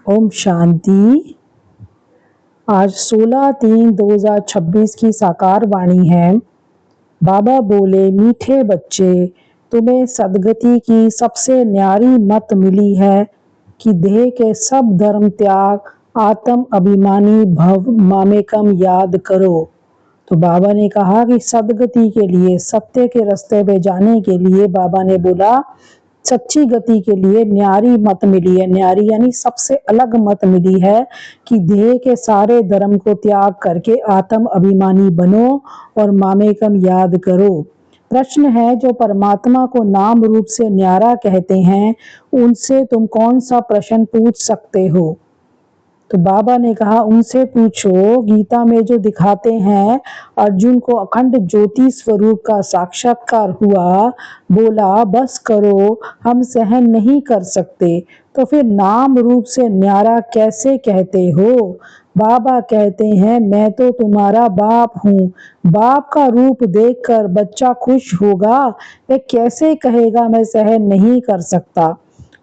ओम शांति। आज 16/3/2026 की साकार वाणी है। बाबा बोले, मीठे बच्चे, तुम्हें सदगति की सबसे न्यारी मत मिली है कि देह के सब धर्म त्याग, आत्म अभिमानी भव मामेकम याद करो। तो बाबा ने कहा कि सदगति के लिए, सत्य के रास्ते पे जाने के लिए बाबा ने बोला, सच्ची गति के लिए न्यारी मत मिली है। न्यारी यानी सबसे अलग मत मिली है कि देह के सारे धर्म को त्याग करके आत्म अभिमानी बनो और मामेकम याद करो। प्रश्न है, जो परमात्मा को नाम रूप से न्यारा कहते हैं, उनसे तुम कौन सा प्रश्न पूछ सकते हो? तो बाबा ने कहा, उनसे पूछो, गीता में जो दिखाते हैं अर्जुन को अखंड ज्योति स्वरूप का साक्षात्कार हुआ, बोला बस करो, हम सहन नहीं कर सकते, तो फिर नाम रूप से न्यारा कैसे कहते हो? बाबा कहते हैं, मैं तो तुम्हारा बाप हूँ। बाप का रूप देखकर बच्चा खुश होगा, वह कैसे कहेगा मैं सहन नहीं कर सकता?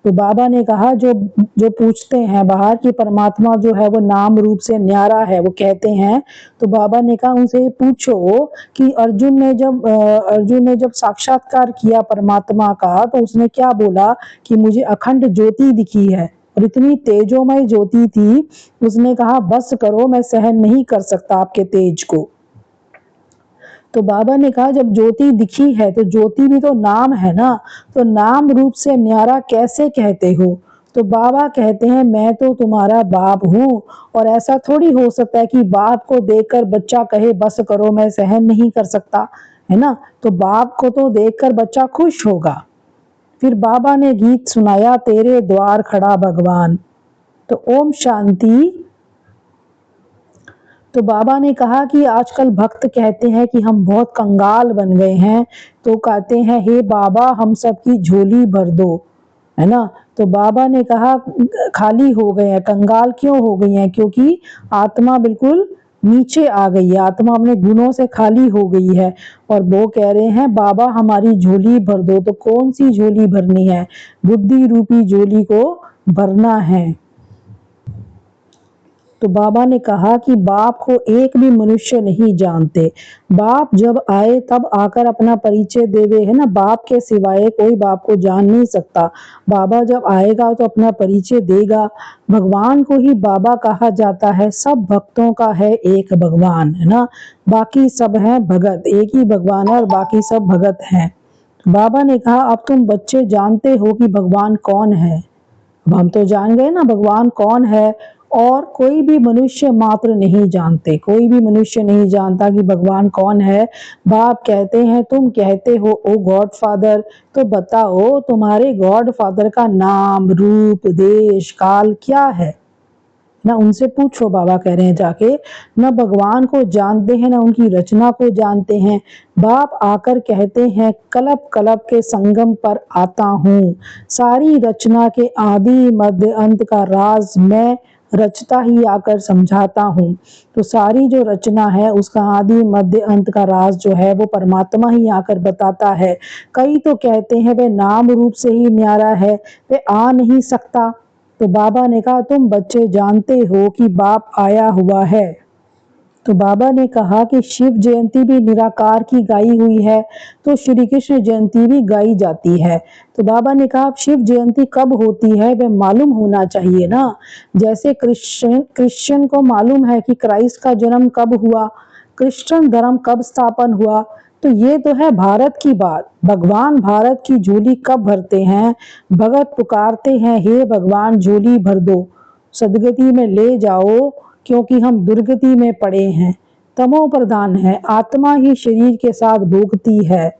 तो बाबा ने कहा, जो जो पूछते हैं बाहर की परमात्मा जो है वो नाम रूप से न्यारा है, वो कहते हैं, तो बाबा ने कहा उनसे पूछो कि अर्जुन ने जब साक्षात्कार किया परमात्मा का, तो उसने क्या बोला कि मुझे अखंड ज्योति दिखी है, और इतनी तेजोमय ज्योति थी। उसने कहा बस करो, मैं सहन नहीं कर सकता आपके तेज को। तो बाबा ने कहा, जब ज्योति दिखी है तो ज्योति भी तो नाम है ना, तो नाम रूप से न्यारा कैसे कहते हो? तो बाबा कहते हैं, मैं तो तुम्हारा बाप हूँ, और ऐसा थोड़ी हो सकता है कि बाप को देखकर बच्चा कहे बस करो, मैं सहन नहीं कर सकता, है ना। तो बाप को तो देखकर बच्चा खुश होगा। फिर बाबा ने गीत सुनाया, तेरे द्वार खड़ा भगवान। तो ओम शांति। तो बाबा ने कहा कि आजकल भक्त कहते हैं कि हम बहुत कंगाल बन गए हैं, तो कहते हैं हे बाबा हम सबकी झोली भर दो, है ना। तो बाबा ने कहा खाली हो गए हैं। कंगाल क्यों हो गई हैं? क्योंकि आत्मा बिल्कुल नीचे आ गई है, आत्मा अपने गुणों से खाली हो गई है, और वो कह रहे हैं बाबा हमारी झोली भर दो। तो कौन सी झोली भरनी है? बुद्धि रूपी झोली को भरना है। तो बाबा ने कहा कि बाप को एक भी मनुष्य नहीं जानते। बाप जब आए तब आकर अपना परिचय देवे, है ना। बाप के सिवाय कोई बाप को जान नहीं सकता। बाबा जब आएगा तो अपना परिचय देगा। भगवान को ही बाबा कहा जाता है। सब भक्तों का है एक भगवान, है ना। बाकी सब है भगत। एक ही भगवान है और बाकी सब भगत हैं। बाबा ने कहा, अब तुम बच्चे जानते हो कि भगवान कौन है। अब हम तो जान गए ना भगवान कौन है, और कोई भी मनुष्य मात्र नहीं जानते, कोई भी मनुष्य नहीं जानता कि भगवान कौन है। बाप कहते हैं, तुम कहते हो ओ गॉड फादर, तो बताओ तुम्हारे गॉड फादर का नाम, रूप, देश, काल क्या है ना। उनसे पूछो, बाबा कह रहे हैं जाके। न भगवान को जानते हैं, न उनकी रचना को जानते हैं। बाप आकर कहते हैं, कलप कलप के संगम पर आता हूँ, सारी रचना के आदि मध्य अंत का राज मैं रचता ही आकर समझाता हूँ। तो सारी जो रचना है उसका आदि मध्य अंत का राज जो है वो परमात्मा ही आकर बताता है। कई तो कहते हैं वे नाम रूप से ही न्यारा है, वे आ नहीं सकता। तो बाबा ने कहा, तुम बच्चे जानते हो कि बाप आया हुआ है। तो बाबा ने कहा कि शिव जयंती भी निराकार की गाई हुई है, तो श्री कृष्ण जयंती भी गाई जाती है। तो बाबा ने कहा, शिव जयंती कब होती है वह मालूम होना चाहिए ना। जैसे क्रिश्चियन को मालूम है कि क्राइस्ट का जन्म कब हुआ, क्रिश्चियन धर्म कब स्थापन हुआ, तो ये तो है भारत की बात। भगवान भारत की झोली कब भरते हैं? भगत पुकारते हैं, हे भगवान झोली भर दो, सदगति में ले जाओ, क्योंकि हम दुर्गति में पड़े हैं, तमो प्रधान है, आत्मा ही शरीर के साथ भोगती है।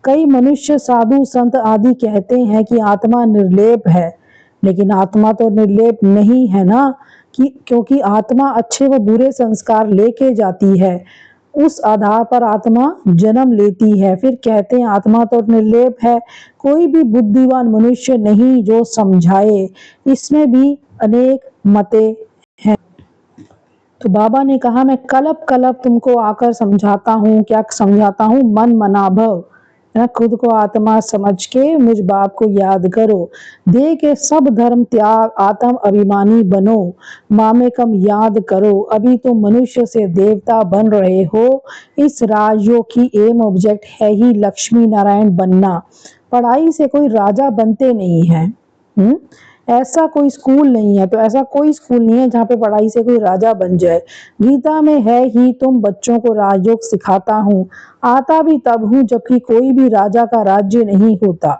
कई मनुष्य साधु संत आदि कहते हैं कि आत्मा निर्लेप है, लेकिन आत्मा तो निर्लेप नहीं है ना, क्योंकि आत्मा अच्छे व बुरे संस्कार लेके जाती है, उस आधार पर आत्मा जन्म लेती है। फिर कहते हैं आत्मा तो निर्लेप है। कोई भी बुद्धिमान मनुष्य नहीं जो समझाए, इसमें भी अनेक मते हैं। तो बाबा ने कहा, मैं कलप कलप तुमको आकर समझाता हूँ। क्या समझाता हूँ? मन मनाभव, ना, खुद को आत्मा समझ के मुझ बाप को याद करो, दे के सब धर्म त्याग आत्म अभिमानी बनो, मामेकम याद करो, अभी तो मनुष्य से देवता बन रहे हो, इस राजयोग की एम ऑब्जेक्ट है ही लक्ष्मी नारायण बनना, पढ़ाई से कोई राजा बनते नहीं है। ऐसा कोई स्कूल नहीं है, तो ऐसा कोई स्कूल नहीं है जहाँ पे पढ़ाई से कोई राजा बन जाए। गीता में है ही तुम बच्चों को राजयोग सिखाता हूँ, आता भी तब हूँ जबकि कोई भी राजा का राज्य नहीं होता,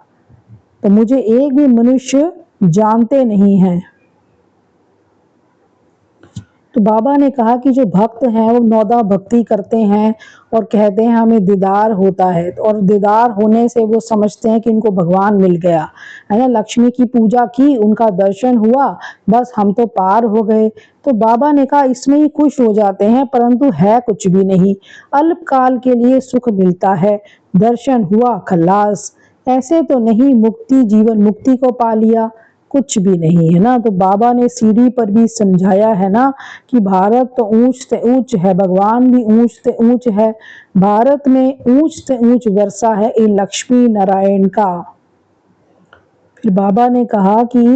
तो मुझे एक भी मनुष्य जानते नहीं है। तो बाबा ने कहा कि जो भक्त हैं वो नौदा भक्ति करते हैं और कहते हैं हमें दीदार होता है, और दीदार होने से वो समझते हैं कि इनको भगवान मिल गया है ना, लक्ष्मी की पूजा की, उनका दर्शन हुआ, बस हम तो पार हो गए। तो बाबा ने कहा इसमें ही खुश हो जाते हैं, परंतु है कुछ भी नहीं, अल्पकाल के लिए सुख मिलता है, दर्शन हुआ खल्लास, ऐसे तो नहीं मुक्ति जीवन मुक्ति को पा लिया, कुछ भी नहीं है ना। तो बाबा ने सीढ़ी पर भी समझाया है ना कि भारत तो ऊंच से ऊंच है, भगवान भी ऊंच से ऊंच है, भारत में ऊंच से ऊंच वर्षा है इन लक्ष्मी नारायण का। फिर बाबा ने कहा कि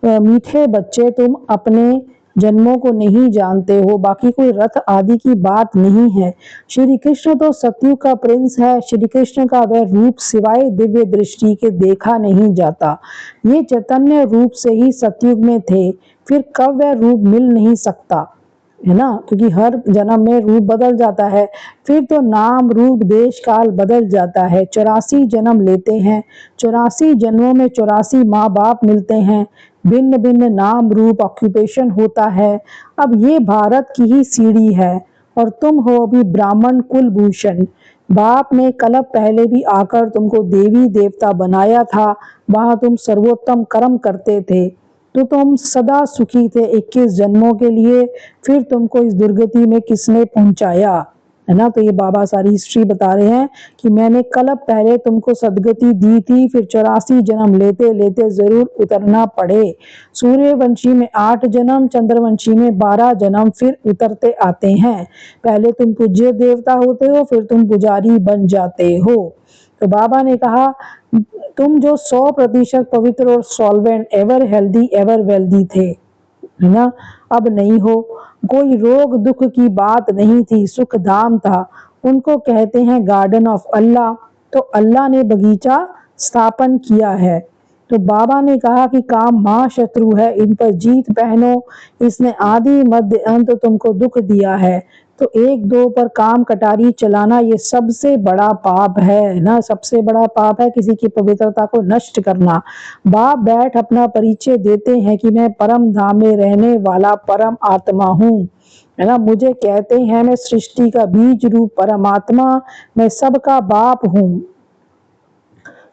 मीठे बच्चे तुम अपने जन्मों को नहीं जानते हो, बाकी कोई रथ आदि की बात नहीं है, श्री कृष्ण तो सतयुग का प्रिंस है, श्री कृष्ण का वह रूप सिवाय दिव्य दृष्टि के देखा नहीं जाता, ये चैतन्य रूप से ही सतयुग में थे, फिर कब वह रूप मिल नहीं सकता है ना, क्योंकि हर जन्म में रूप बदल जाता है, फिर तो नाम रूप देश काल बदल जाता है, 84 जन्म लेते हैं, 84 जन्मों में 84 माँ बाप मिलते हैं, भिन्न भिन्न नाम रूप ऑक्यूपेशन होता है। अब ये भारत की ही सीढ़ी है और तुम हो अभी ब्राह्मण कुलभूषण, बाप ने कल्प पहले भी आकर तुमको देवी देवता बनाया था, वहां तुम सर्वोत्तम कर्म करते थे, तो तुम सदा सुखी थे 21 जन्मों के लिए, फिर तुमको इस दुर्गति में किसने पहुंचाया है ना। तो ये बाबा सारी हिस्ट्री बता रहे हैं कि मैंने कल्प पहले तुमको सदगति दी थी, फिर 84 जन्म लेते लेते जरूर उतरना पड़े, सूर्यवंशी में 8 जन्म, चंद्रवंशी में 12 जन्म, फिर उतरते आते हैं, पहले तुम पूज्य देवता होते हो, फिर तुम पुजारी बन जाते हो। तो बाबा ने कहा तुम जो 100% पवित्र और solvent ever healthy ever wealthy थे है ना, अब नहीं हो, कोई रोग दुख की बात नहीं थी, सुख धाम था, उनको कहते हैं गार्डन ऑफ अल्लाह, तो अल्लाह ने बगीचा स्थापन किया है। तो बाबा ने कहा कि काम महाशत्रु है, इन पर जीत पहनो, इसने आदि मध्य अंत तुमको दुख दिया है, तो एक दो पर काम कटारी चलाना ये सबसे बड़ा पाप है ना, सबसे बड़ा पाप है किसी की पवित्रता को नष्ट करना। बाप बैठ अपना परिचय देते हैं कि मैं परम धाम में रहने वाला परम आत्मा हूँ है ना, मुझे कहते हैं मैं सृष्टि का बीज रूप परमात्मा, मैं सबका बाप हूँ।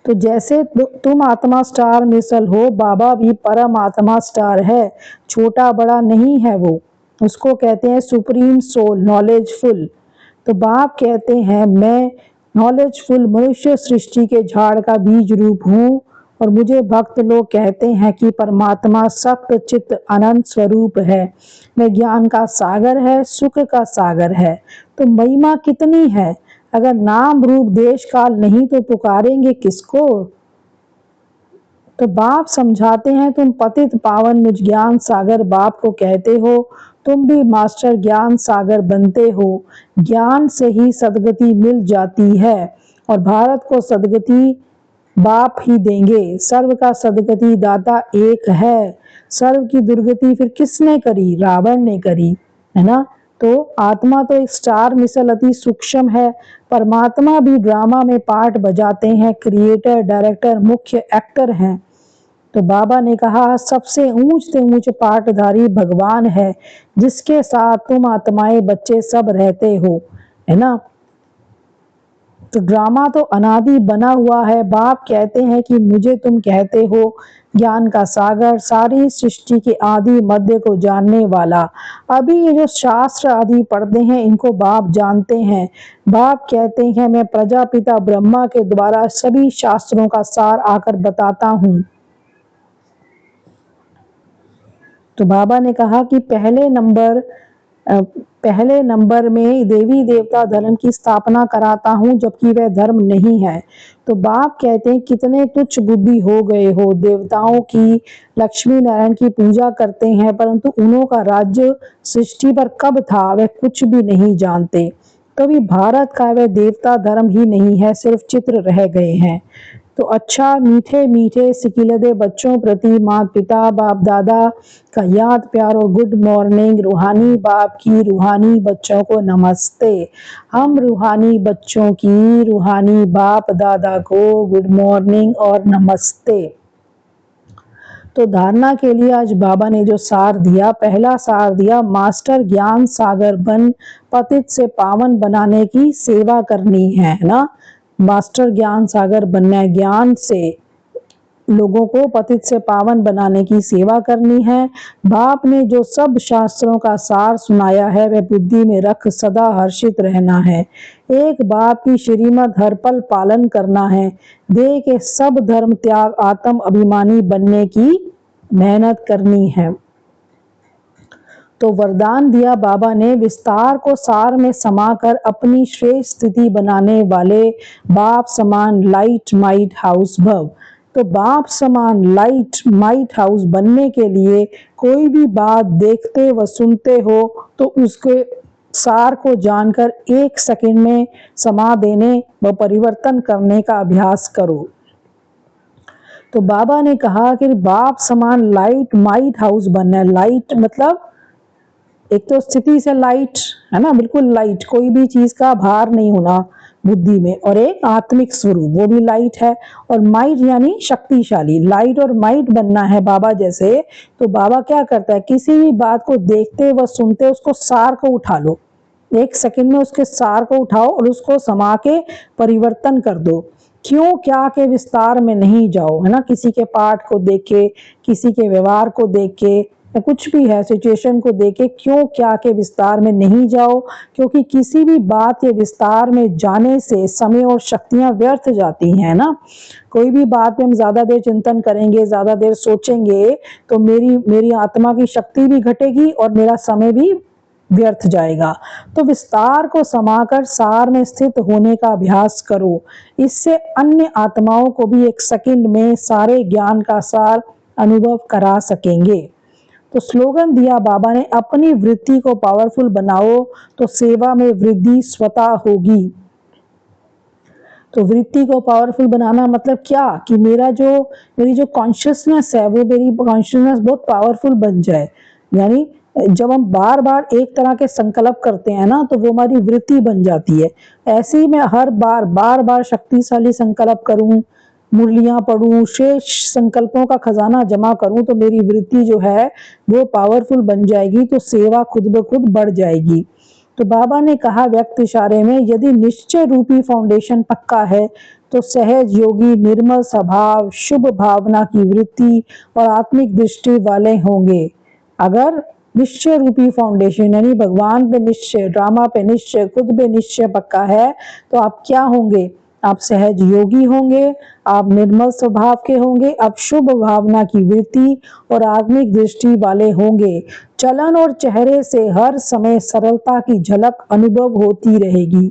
तो जैसे तुम आत्मा स्टार मिसल हो, बाबा भी परम आत्मा स्टार है, छोटा बड़ा नहीं है वो, उसको कहते हैं सुप्रीम सोल नॉलेजफुल। तो बाप कहते हैं मैं नॉलेजफुल मनुष्य सृष्टि के झाड़ का बीज रूप हूँ, और मुझे भक्त लोग कहते हैं कि परमात्मा सत्य चित्त अनंत स्वरूप है, मैं ज्ञान का सागर है, सुख का सागर है। तो महिमा कितनी है, अगर नाम रूप देश काल नहीं तो पुकारेंगे किसको। तो बाप समझाते हैं तुम पतित पावन मुझ ज्ञान सागर बाप को कहते हो, तुम भी मास्टर ज्ञान सागर बनते हो, ज्ञान से ही सदगति मिल जाती है, और भारत को सदगति बाप ही देंगे, सर्व का सदगति दाता एक है, सर्व की दुर्गति फिर किसने करी, रावण ने करी है ना। तो आत्मा तो एक स्टार मिसल अति सूक्ष्म है, परमात्मा भी ड्रामा में पार्ट बजाते हैं, क्रिएटर डायरेक्टर मुख्य एक्टर हैं। तो बाबा ने कहा सबसे ऊंच से ऊंच पाठधारी भगवान है, जिसके साथ तुम आत्माएं बच्चे सब रहते हो है ना। तो ड्रामा तो अनादि बना हुआ है, बाप कहते हैं कि मुझे तुम कहते हो ज्ञान का सागर, सारी सृष्टि के आदि मध्य को जानने वाला। अभी ये जो शास्त्र आदि पढ़ते हैं इनको बाप जानते हैं, बाप कहते हैं मैं प्रजापिता ब्रह्मा के द्वारा सभी शास्त्रों का सार आकर बताता हूँ। तो बाबा ने कहा कि पहले नंबर पहले नंबर में देवी देवता धर्म की स्थापना कराता हूँ जबकि वह धर्म नहीं है। तो बाप कहते हैं कितने तुच्छ बुद्धि हो गए हो, देवताओं की, लक्ष्मी नारायण की पूजा करते हैं परंतु उन्हों का राज्य सृष्टि पर कब था वह कुछ भी नहीं जानते। कभी भारत का वह देवता धर्म ही नहीं है, सिर्फ चित्र रह गए हैं। तो अच्छा मीठे मीठे सिकिलदे बच्चों प्रति माता पिता बाप दादा का याद प्यार और गुड मॉर्निंग। रूहानी बाप की रूहानी बच्चों को नमस्ते। हम रूहानी बच्चों की रूहानी बाप दादा को गुड मॉर्निंग और नमस्ते। तो धारणा के लिए आज बाबा ने जो सार दिया, पहला सार दिया, मास्टर ज्ञान सागर बन पतित से पावन बनाने की सेवा करनी है ना। मास्टर ज्ञान सागर बनना है, ज्ञान से लोगों को पतित से पावन बनाने की सेवा करनी है। बाप ने जो सब शास्त्रों का सार सुनाया है वह बुद्धि में रख सदा हर्षित रहना है। एक बाप की श्रीमत हर पल पालन करना है। देह के सब धर्म त्याग आत्म अभिमानी बनने की मेहनत करनी है। तो वरदान दिया बाबा ने, विस्तार को सार में समाकर अपनी श्रेष्ठ स्थिति बनाने वाले बाप समान लाइट माइट हाउस भव। तो बाप समान लाइट माइट हाउस बनने के लिए कोई भी बात देखते व सुनते हो तो उसके सार को जानकर एक सेकंड में समा देने व परिवर्तन करने का अभ्यास करो। तो बाबा ने कहा कि बाप समान लाइट माइट हाउस बनना है। लाइट मतलब एक तो स्थिति से लाइट है ना, बिल्कुल लाइट, कोई भी चीज का भार नहीं होना बुद्धि में, और एक आत्मिक स्वरूप वो भी लाइट है, और माइट यानी शक्तिशाली। लाइट और माइट बनना है बाबा जैसे। तो बाबा क्या करता है, किसी भी बात को देखते व सुनते उसको सार को उठा लो, एक सेकंड में उसके सार को उठाओ और उसको समा के परिवर्तन कर दो। क्यों क्या के विस्तार में नहीं जाओ, है ना। किसी के पाठ को देख के, किसी के व्यवहार को देख के, कुछ भी है सिचुएशन को देखे, क्यों क्या के विस्तार में नहीं जाओ, क्योंकि किसी भी बात के विस्तार में जाने से समय और शक्तियां व्यर्थ जाती हैं ना। कोई भी बात में हम ज्यादा देर चिंतन करेंगे, ज्यादा देर सोचेंगे तो मेरी आत्मा की शक्ति भी घटेगी और मेरा समय भी व्यर्थ जाएगा। तो विस्तार को समाकर सार में स्थित होने का अभ्यास करो। इससे अन्य आत्माओं को भी एक सेकंड में सारे ज्ञान का सार अनुभव करा सकेंगे। तो स्लोगन दिया बाबा ने, अपनी वृत्ति को पावरफुल बनाओ तो सेवा में वृद्धि स्वतः होगी। तो वृत्ति को पावरफुल बनाना मतलब क्या, कि मेरी जो कॉन्शियसनेस है वो मेरी कॉन्शियसनेस बहुत पावरफुल बन जाए। यानी जब हम बार बार एक तरह के संकल्प करते हैं ना तो वो हमारी वृत्ति बन जाती है। ऐसे ही मैं हर बार बार शक्तिशाली संकल्प करूं, मुरलियां पढ़ूं, शेष संकल्पों का खजाना जमा करूं तो मेरी वृत्ति जो है वो पावरफुल बन जाएगी, तो सेवा खुद ब खुद बढ़ जाएगी। तो बाबा ने कहा व्यक्त इशारे में, यदि निश्चय रूपी फाउंडेशन पक्का है तो सहज योगी निर्मल स्वभाव, शुभ भावना की वृत्ति और आत्मिक दृष्टि वाले होंगे। अगर निश्चय रूपी फाउंडेशन यानी भगवान पे निश्चय, ड्रामा पे निश्चय, खुद पे निश्चय पक्का है तो आप क्या होंगे, आप सहज योगी होंगे, आप निर्मल स्वभाव के होंगे, आप शुभ भावना की वृत्ति और आत्मिक दृष्टि वाले होंगे। चलन और चेहरे से हर समय सरलता की झलक अनुभव होती रहेगी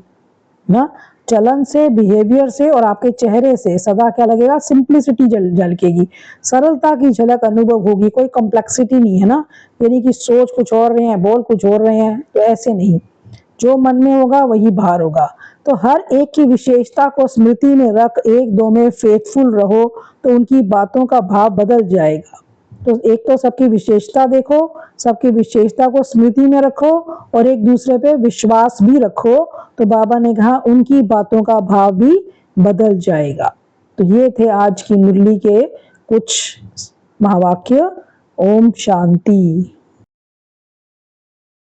ना। चलन से, बिहेवियर से और आपके चेहरे से सदा क्या लगेगा, सिंप्लिसिटी झलकेगी, सरलता की झलक अनुभव होगी। कोई कॉम्प्लेक्सिटी नहीं है ना, यानी कि सोच कुछ और रहे हैं, बोल कुछ और रहे हैं, तो ऐसे नहीं, जो मन में होगा वही बाहर होगा। तो हर एक की विशेषता को स्मृति में रख एक दो में फेथफुल रहो तो उनकी बातों का भाव बदल जाएगा। तो एक तो सबकी विशेषता देखो, सबकी विशेषता को स्मृति में रखो और एक दूसरे पे विश्वास भी रखो, तो बाबा ने कहा उनकी बातों का भाव भी बदल जाएगा। तो ये थे आज की मुरली के कुछ महावाक्य। ओम शांति।